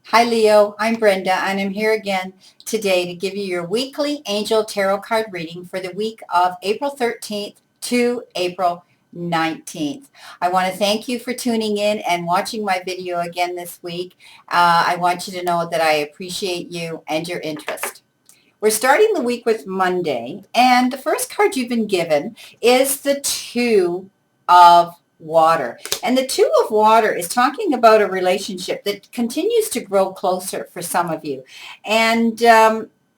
Hi Leo, I'm Brenda and I'm here again today to give you your weekly angel tarot card reading for the week of April 13th to April 19th. I want to thank you for tuning in and watching my video again this week. I want you to know that I appreciate you and your interest. We're starting the week with Monday, and the first card you've been given is the Two of Water. And the Two of Water is talking about a relationship that continues to grow closer for some of you. And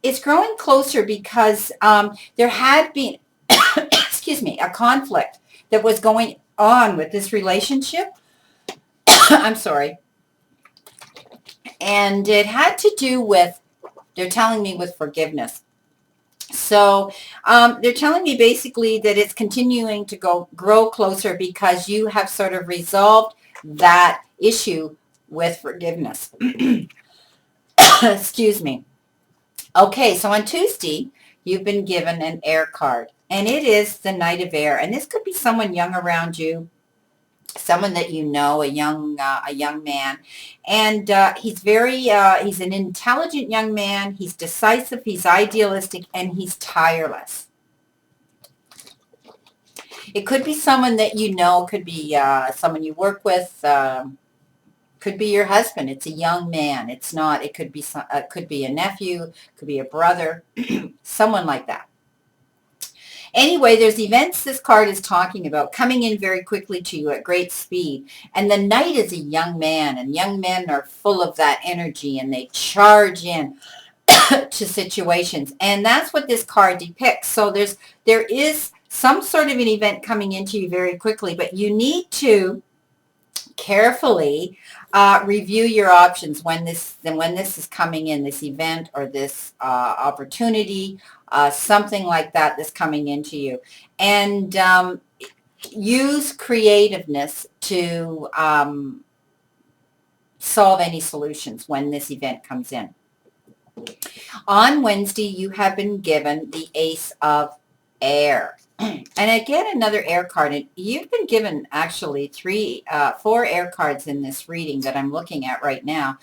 it's growing closer because there had been, excuse me, a conflict that was going on with this relationship. I'm sorry. And it had to do with, they're telling me, with forgiveness. So they're telling me basically that it's continuing to grow closer because you have sort of resolved that issue with forgiveness. Excuse me. Okay, so on Tuesday, you've been given an air card, and it is the Knight of Air. And this could be someone young around you, someone that you know, a young man, and he's an intelligent young man. He's decisive, he's idealistic, and he's tireless. It could be someone that you know, could be someone you work with, could be your husband. It's a young man. It's not. Could be a nephew, could be a brother, someone like that. Anyway, there's events this card is talking about coming in very quickly to you at great speed. And the knight is a young man, and young men are full of that energy, and they charge in to situations. And that's what this card depicts. So there is some sort of an event coming into you very quickly, but you need to carefully review your options when this is coming in, this event or this opportunity, something like that that's coming into you. And use creativeness to solve any solutions when this event comes in. On Wednesday, you have been given the Ace of Air. And again, another air card. And you've been given actually four air cards in this reading that I'm looking at right now.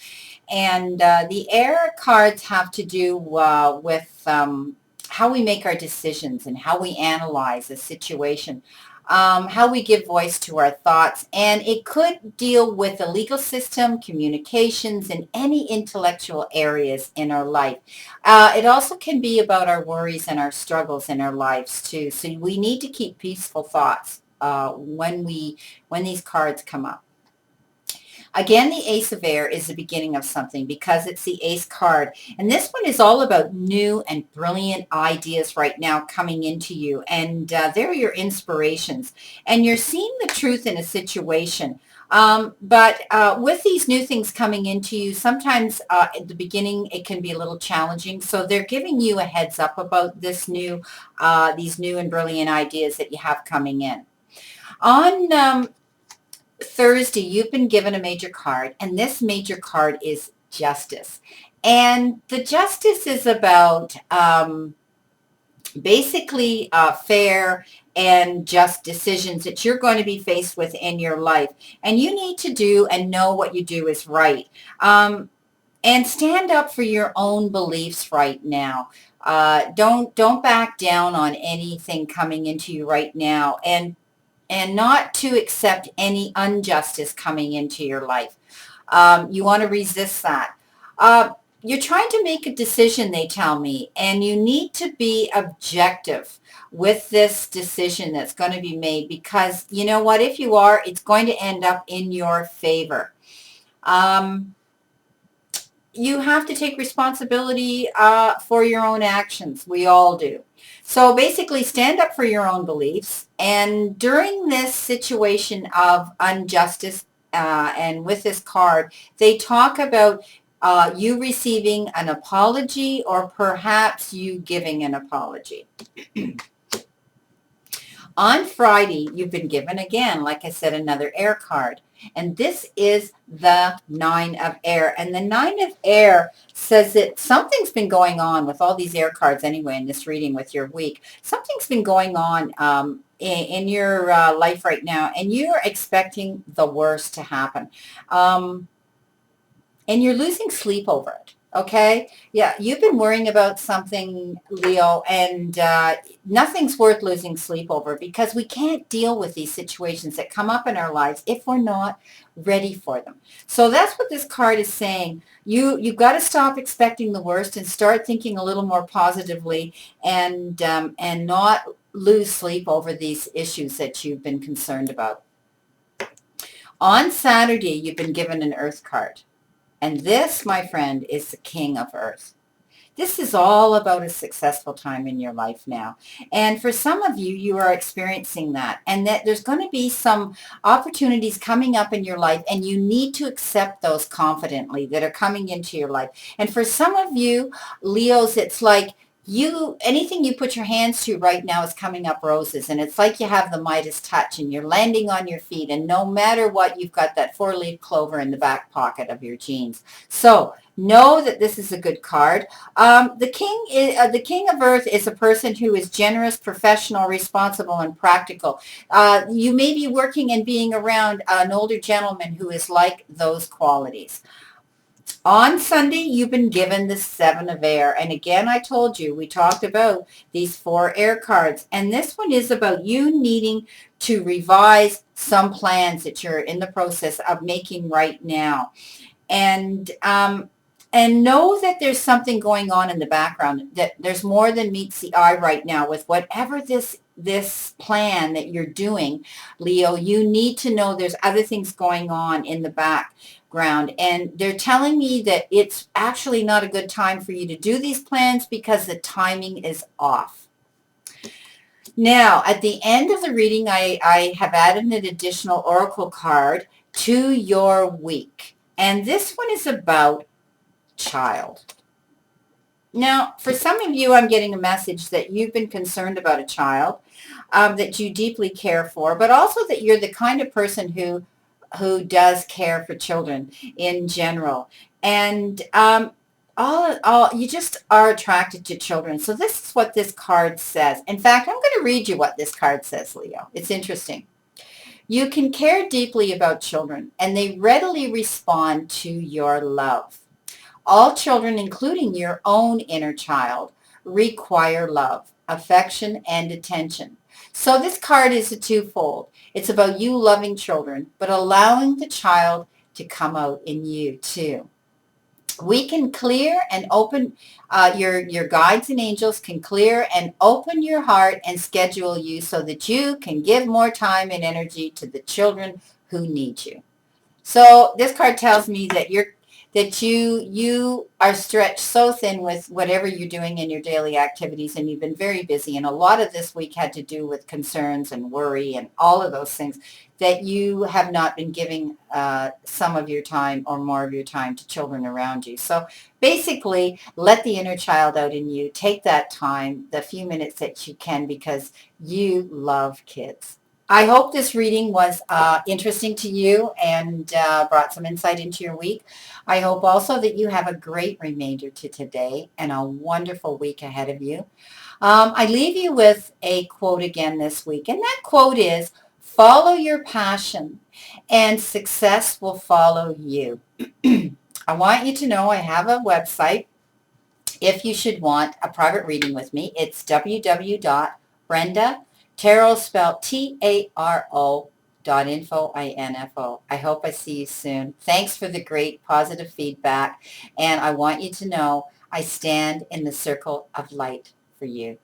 And the air cards have to do with how we make our decisions and how we analyze a situation, how we give voice to our thoughts. And it could deal with the legal system, communications, and any intellectual areas in our life. It also can be about our worries and our struggles in our lives too. So we need to keep peaceful thoughts when these cards come up. Again, the Ace of Air is the beginning of something because it's the Ace card. And this one is all about new and brilliant ideas right now coming into you. And they're your inspirations. And you're seeing the truth in a situation. But with these new things coming into you, sometimes at the beginning it can be a little challenging. So they're giving you a heads up about these new and brilliant ideas that you have coming in. On Thursday, you've been given a major card, and this major card is Justice. And the Justice is about basically fair and just decisions that you're going to be faced with in your life. And you need to do and know what you do is right. And stand up for your own beliefs right now. Don't back down on anything coming into you right now. And not to accept any injustice coming into your life. You want to resist that. You're trying to make a decision, they tell me, and you need to be objective with this decision that's going to be made because you know what? If you are, it's going to end up in your favor. You have to take responsibility for your own actions. We all do. So basically, stand up for your own beliefs. And during this situation of injustice, and with this card, they talk about you receiving an apology or perhaps you giving an apology. On Friday, you've been given, again, like I said, another air card. And this is the Nine of Air. And the Nine of Air says that something's been going on with all these air cards anyway in this reading with your week. Something's been going on in your life right now, and you're expecting the worst to happen. and you're losing sleep over it. Okay? Yeah, you've been worrying about something, Leo, and nothing's worth losing sleep over because we can't deal with these situations that come up in our lives if we're not ready for them. So that's what this card is saying. You've got to stop expecting the worst and start thinking a little more positively, and not lose sleep over these issues that you've been concerned about. On Saturday, you've been given an Earth card. And this, my friend, is the King of Earth. This is all about a successful time in your life now. And for some of you, you are experiencing that. And that there's going to be some opportunities coming up in your life, and you need to accept those confidently that are coming into your life. And for some of you, Leos, it's like anything you put your hands to right now is coming up roses, and it's like you have the Midas touch and you're landing on your feet, and no matter what, you've got that 4-leaf clover in the back pocket of your jeans. So know that this is a good card. The King of Earth is a person who is generous, professional, responsible, and practical. You may be working and being around an older gentleman who is like those qualities. On Sunday, you've been given the 7 of air. And again, I told you, we talked about these 4 air cards. And this one is about you needing to revise some plans that you're in the process of making right now. And know that there's something going on in the background, that there's more than meets the eye right now with whatever this plan that you're doing, Leo. You need to know there's other things going on in the background, and they're telling me that it's actually not a good time for you to do these plans because the timing is off. Now, at the end of the reading, I have added an additional oracle card to your week, and this one is about child. Now, for some of you, I'm getting a message that you've been concerned about a child that you deeply care for, but also that you're the kind of person who does care for children in general. And all you just are attracted to children. So this is what this card says. In fact, I'm going to read you what this card says, Leo. It's interesting. You can care deeply about children, and they readily respond to your love. All children, including your own inner child, require love, affection, and attention. So this card is a twofold. It's about you loving children, but allowing the child to come out in you too. We can clear and open, your guides and angels can clear and open your heart and schedule you so that you can give more time and energy to the children who need you. So this card tells me that you are stretched so thin with whatever you're doing in your daily activities, and you've been very busy, and a lot of this week had to do with concerns and worry and all of those things, that you have not been giving some of your time or more of your time to children around you. So basically, let the inner child out in you. Take that time, the few minutes that you can, because you love kids. I hope this reading was interesting to you and brought some insight into your week. I hope also that you have a great remainder to today and a wonderful week ahead of you. I leave you with a quote again this week, and that quote is, follow your passion and success will follow you. I want you to know I have a website. If you should want a private reading with me, it's www.Brenda, tarot spelled TARO.info, INFO. I hope I see you soon. Thanks for the great positive feedback, and I want you to know I stand in the circle of light for you.